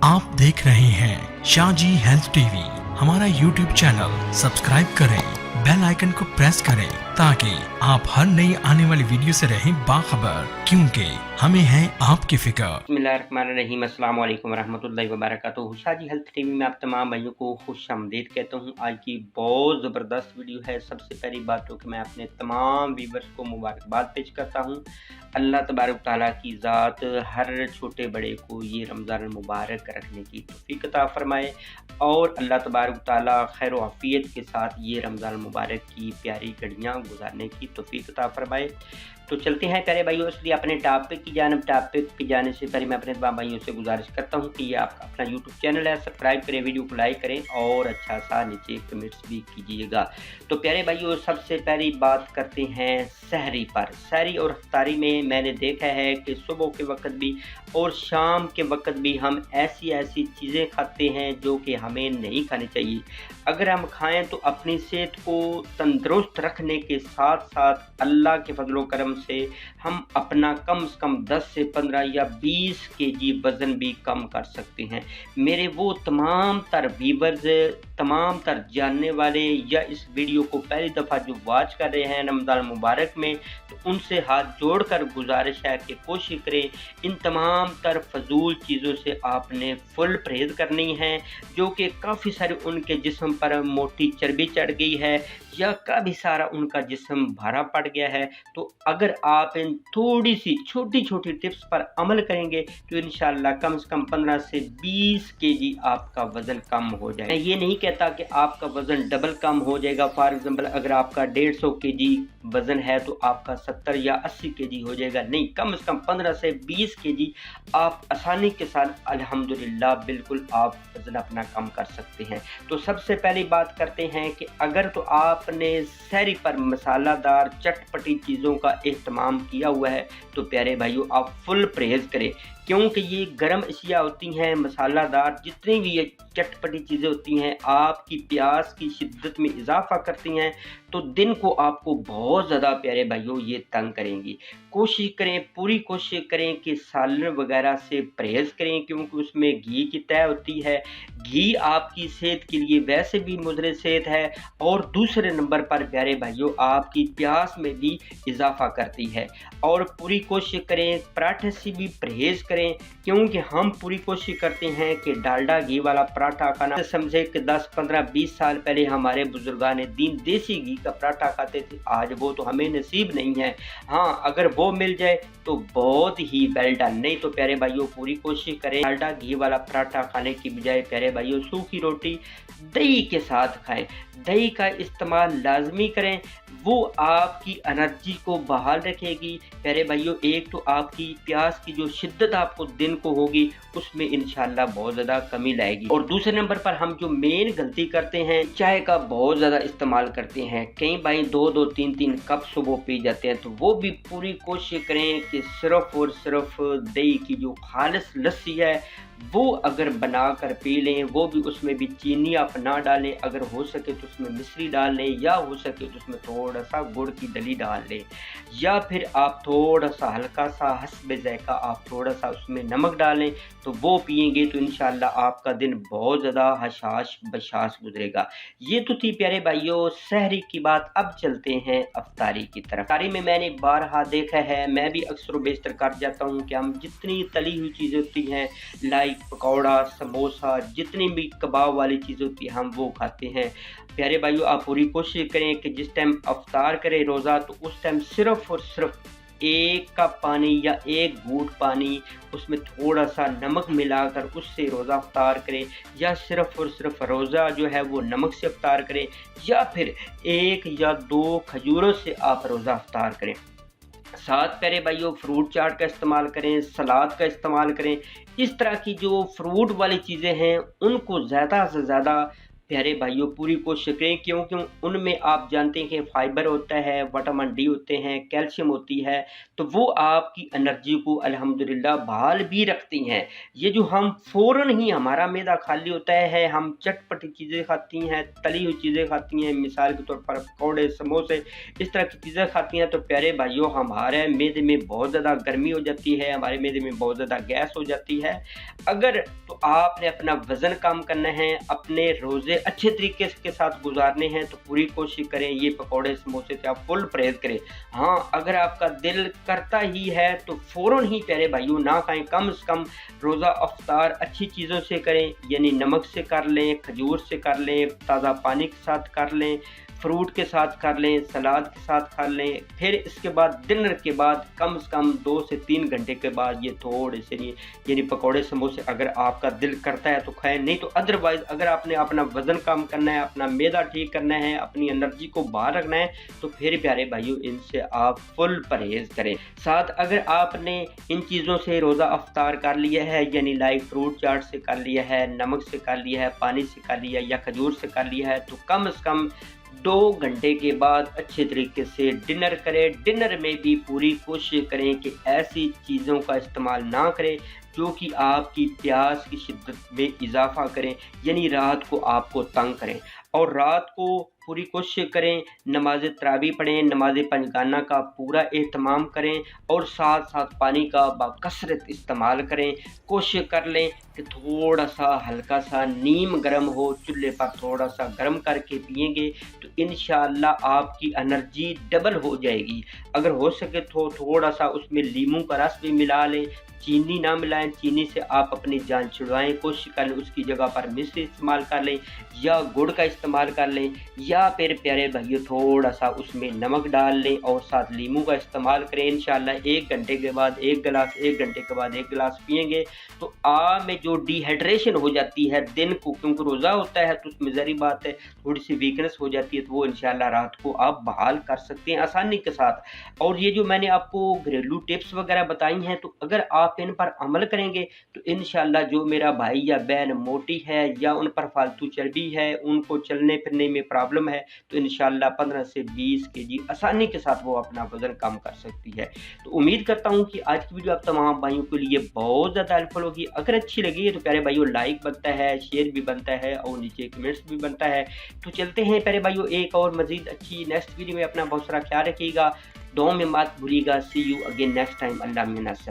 आप देख रहे हैं शाहजी हेल्थ टीवी। हमारा यूट्यूब चैनल सब्सक्राइब करें, बेल आइकन को प्रेस करें ताकि आप हर नई आने वाली वीडियो से रहें बाखबर, क्योंकि हमें है आपकी फिक्र। बिस्मिल्लाहिर्रहमानिर्रहीम, अस्सलाम वालेकुम रहमतुल्लाहि व बरकातुहू। शाहजी हेल्थ टीवी में आप तमाम भाइयों को खुश आमदीद कहता हूँ। आज की बहुत ज़बरदस्त वीडियो है। सबसे पहली बात तो कि मैं अपने तमाम व्यूवर्स को मुबारकबाद पेश करता हूँ। अल्लाह तबारक ताला की ज़ात हर छोटे बड़े को ये रमज़ान मुबारक रखने की तौफ़ीक़ अता फ़रमाए और अल्लाह तबारक ताला खैर व आफ़ियत के साथ ये रमज़ान मुबारक की प्यारी घड़ियाँ गुजारने की तौफ़ीक़ अता फ़रमाए। तो चलते हैं प्यारे भाइयों, इसलिए अपने टॉपिक की जाने से पहले मैं अपने तमाम भाइयों से गुजारिश करता हूं कि ये आपका अपना यूट्यूब चैनल है, सब्सक्राइब करें, वीडियो को लाइक करें और अच्छा सा नीचे कमेंट्स भी कीजिएगा। तो प्यारे भाइयों, सबसे पहली बात करते हैं सहरी पर। सहरी और इफ्तारी में मैंने देखा है कि सुबह के वक्त भी और शाम के वक्त भी हम ऐसी चीज़ें खाते हैं जो कि हमें नहीं खानी चाहिए। अगर हम खाएं तो अपनी सेहत को तंदुरुस्त रखने के साथ साथ अल्लाह के फजलो करम से हम अपना कम से कम 10 से 15 या 20 केजी वज़न भी कम कर सकते हैं। मेरे वो तमाम तर व्यूअर्स, तमाम तर जानने वाले या इस वीडियो को पहली दफ़ा जो वॉच कर रहे हैं रमज़ान मुबारक में, तो उनसे हाथ जोड़कर गुजारिश है कि कोशिश करें इन तमाम तर फजूल चीज़ों से आपने फुल परहेज़ करनी है, जो कि काफ़ी सारे उनके जिस्म पर मोटी चर्बी चढ़ गई है या काफ़ी सारा उनका जिस्म भारा पड़ गया है। तो अगर आप इन थोड़ी सी छोटी टिप्स पर अमल करेंगे तो इंशाल्लाह कम से कम 15 से 20 केजी आपका वज़न कम हो जाए। मैं ये नहीं कहता कि आपका वज़न डबल कम हो जाएगा। फॉर एग्जांपल अगर आपका 150 केजी वज़न है तो आपका 70 या 80 केजी हो जाएगा, नहीं, कम से कम 15 से 20 केजी आप आसानी के साथ अल्हम्दुलिल्लाह बिल्कुल आप वज़न अपना कम कर सकते हैं। तो सबसे पहली बात करते हैं कि अगर तो आपने सहरी पर मसालादार चटपटी चीज़ों का एहतमाम किया हुआ है तो प्यारे भाइयों आप फुल परहेज़ करें, क्योंकि ये गर्म अशिया होती हैं, मसालादार जितनी भी ये चटपटी चीज़ें होती हैं आपकी प्यास की शिद्दत में इजाफा करती हैं, तो दिन को आपको बहुत ज़्यादा प्यारे भाइयों ये तंग करेंगी। कोशिश करें, पूरी कोशिश करें कि सालन वगैरह से परहेज़ करें, क्योंकि उसमें घी की तय होती है। घी आपकी सेहत के लिए वैसे भी मुज़र सेहत है और दूसरे नंबर पर प्यारे भाइयों आपकी प्यास में भी इजाफा करती है। और पूरी कोशिश करें पराठे से भी परहेज़ करें, क्योंकि हम पूरी कोशिश करते हैं कि डालडा घी वाला पराठा खाना, समझे कि 10, 15, 20 साल पहले हमारे बुजुर्गान दीन देसी घी का पराठा खाते थे, आज वो तो हमें नसीब नहीं है। हाँ, अगर वो मिल जाए तो बहुत ही वेल डन, नहीं तो प्यारे भाइयों पूरी कोशिश करें डालडा घी वाला पराठा खाने की बजाय प्यारे भाइयों सूखी रोटी दही के साथ खाएं। दही का इस्तेमाल लाजमी करें, वो आपकी एनर्जी को बहाल रखेगी। प्यारे भाइयों, एक तो आपकी प्यास की जो शिद्दत आपको दिन को होगी उसमें इंशाल्लाह बहुत ज़्यादा कमी लाएगी। और दूसरे नंबर पर हम जो मेन गलती करते हैं, चाय का बहुत ज़्यादा इस्तेमाल करते हैं। कई भाई 2-2, 3-3 कप सुबह पी जाते हैं, तो वो भी पूरी कोशिश करें कि सिर्फ़ और सिर्फ दही की जो खालिस लस्सी है वो अगर बना कर पी लें, वो भी उसमें भी चीनी आप ना डालें, अगर हो सके तो उसमें मिश्री डाल लें या हो सके तो उसमें थोड़ा सा गुड़ की डली डाल लें, या फिर आप थोड़ा सा हल्का सा हस्बे ज़ायक़ा आप थोड़ा सा उसमें नमक डालें, तो वो पिएंगे तो इंशाल्लाह आपका दिन बहुत ज़्यादा हशाश बशाश गुजरेगा। ये तो थी प्यारे भाइयों सहरी की बात। अब चलते हैं अफ्तारी की तरफ। अफ्तारी में मैंने बारहा देखा है, मैं भी अक्सर बेशतर कर जाता हूँ कि हम जितनी तली हुई चीज़ें होती हैं लाइक पकौड़ा, समोसा, जितनी भी कबाब वाली चीज़ होती है हम वो खाते हैं। प्यारे भाइयों आप पूरी कोशिश करें कि जिस टाइम अफ्तार करें रोज़ा, तो उस टाइम सिर्फ़ और सिर्फ 1 कप पानी या 1 घूंट पानी उसमें थोड़ा सा नमक मिलाकर उससे रोज़ा अफ्तार करें, या सिर्फ़ और सिर्फ रोज़ा जो है वो नमक से अफ्तार करें, या फिर 1 या 2 खजूरों से आप रोज़ा अफ्तार करें। साथ प्यारे भाइयों फ्रूट चाट का इस्तेमाल करें, सलाद का इस्तेमाल करें। इस तरह की जो फ्रूट वाली चीज़ें हैं उनको ज़्यादा से ज़्यादा प्यारे भाइयों पूरी कोशिश करें, क्योंकि उनमें आप जानते हैं कि फाइबर होता है, विटामिन डी होते हैं, कैल्शियम होती है, तो वो आपकी एनर्जी को अल्हम्दुलिल्लाह बहाल भी रखती हैं। ये जो हम फ़ौरन ही हमारा मैदा खाली होता है, हम चटपटी चीज़ें खाती हैं, तली हुई चीज़ें खाती हैं, मिसाल के तौर पर पकौड़े, समोसे, इस तरह की चीज़ें खाती हैं, तो प्यारे भाइयों हमारे मैदे में बहुत ज़्यादा गर्मी हो जाती है, हमारे मैदे में बहुत ज़्यादा गैस हो जाती है। अगर तो आपने अपना वज़न कम करना है, अपने रोज़े अच्छे तरीके के साथ गुजारने हैं, तो पूरी कोशिश करें ये पकौड़े समोसे से आप फुल परहेज़ करें। हाँ, अगर आपका दिल करता ही है तो फ़ौरन ही प्यारे भाइयों ना खाएँ, कम से कम रोज़ा अफ्तार अच्छी चीज़ों से करें, यानी नमक से कर लें, खजूर से कर लें, ताज़ा पानी के साथ कर लें, फ्रूट के साथ कर लें, सलाद के साथ कर लें। फिर इसके बाद डिनर के बाद कम से कम 2 से 3 घंटे के बाद ये थोड़े से यानी पकौड़े समोसे अगर आपका दिल करता है तो खाएँ, नहीं तो अदरवाइज़ अगर आपने अपना वज़न कम करना है, अपना मैदा ठीक करना है, अपनी एनर्जी को बाहर रखना है, तो फिर प्यारे भाइयों इनसे आप फुल परहेज़ करें। साथ अगर आपने इन चीज़ों से रोज़ा अफ्तार कर लिया है, यानी लाइक फ्रूट चाट से कर लिया है, नमक से कर लिया है, पानी से कर लिया है या खजूर से कर लिया है, तो कम से कम 2 घंटे के बाद अच्छे तरीके से डिनर करें। डिनर में भी पूरी कोशिश करें कि ऐसी चीज़ों का इस्तेमाल ना करें जो कि आपकी प्यास की शिद्दत में इजाफ़ा करें, यानी रात को आपको तंग करें। और रात को पूरी कोशिश करें नमाज़ तरावी पढ़ें, नमाज़ पंजगाना का पूरा एहतमाम करें और साथ-साथ पानी का बकसरत इस्तेमाल करें। कोशिश कर लें कि थोड़ा-सा हल्का-सा नीम गर्म हो, चूल्हे पर थोड़ा-सा गर्म करके पिएँगे तो इंशाअल्लाह आपकी एनर्जी डबल हो जाएगी। अगर हो सके तो थोड़ा-सा उसमें लीमू का रस भी मिला लें, चीनी ना मिलाएं, चीनी से आप अपनी जान छुड़वाएँ, कोशिश कर लें उसकी जगह पर मिश्री इस्तेमाल कर लें या गुड़ का इस्तेमाल कर लें, या फिर प्यारे भाइयों थोड़ा-सा उसमें नमक डाल लें और साथ लीमू का इस्तेमाल करें। इंशाअल्लाह 1 घंटे के बाद 1 गिलास, 1 घंटे के बाद 1 गिलास पिएँगे तो आप में जो डिहाइड्रेशन हो जाती है दिन को, क्योंकि रोज़ा होता है तो उसमें ज़ाहिर बात है थोड़ी-सी वीकनेस हो जाती है, तो वो इंशाअल्लाह रात को आप बहाल कर सकते हैं आसानी के साथ। और ये जो मैंने आपको घरेलू टिप्स वगैरह बताई हैं, तो अगर आप इन पर अमल करेंगे तो इंशाअल्लाह जो मेरा भाई या बहन मोटी है या उन पर फालतू चर्बी है, उनको चलने फिरने में प्रॉब्लम है, तो इंशाअल्लाह 15 से 20 केजी आसानी के साथ वो अपना वज़न कम कर सकती है। तो उम्मीद करता हूँ कि आज की वीडियो आप तमाम भाइयों के लिए बहुत ज़्यादा हेल्पफुल होगी। अगर अच्छी लगी है तो प्यारे भाइयों लाइक बनता है, शेयर भी बनता है और नीचे कमेंट्स भी बनता है। तो चलते हैं प्यारे भाइयों एक और मज़ीद अच्छी नेक्स्ट वीडियो में। अपना बहुत सारा ख्याल रखिएगा, दुआ में मत भूलिएगा। See you again next time. अल्लाह मिन्ना।